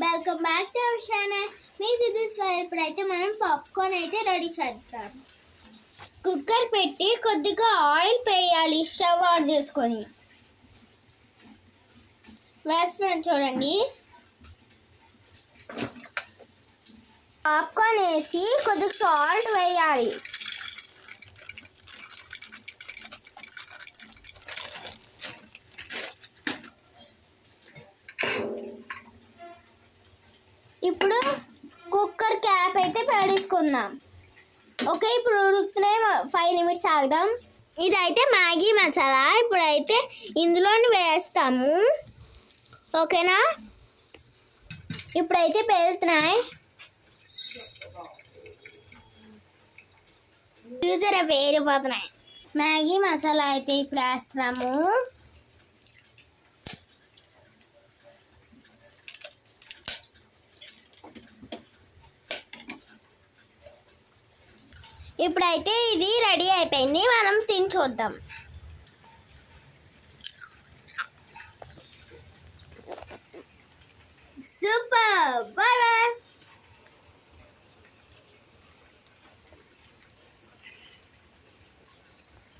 Welcome back to our channel. మీ సిద్ధీస్ ఇప్పుడైతే మనం పాప్కార్న్ అయితే రెడీ చేద్దాం. కుక్కర్ పెట్టి కొద్దిగా ఆయిల్ వేయాలి. స్టవ్ ఆన్ చేసుకొని వేస్తున్నాను చూడండి. పాప్కార్న్ వేసి కొద్దిగా సాల్ట్ వేయాలి. ఇప్పుడు కుక్కర్ క్యాప్ అయితే పెట్టేసుకుందాం. ఓకే, ఇప్పుడు ఉడుకుతున్నాయి. 5 నిమిషాలు ఆగుదాం. ఇదైతే మ్యాగీ మసాలా. ఇప్పుడైతే ఇందులోని వేస్తాము. ఓకేనా, ఇప్పుడైతే పెరుగుతున్నాయి. చూసారా వేరిపోతున్నాయి. మ్యాగీ మసాలా అయితే ఇప్పుడు వేస్తున్నాము. ఇప్పుడైతే ఇది రెడీ అయిపోయింది. మనం తిని చూద్దాం.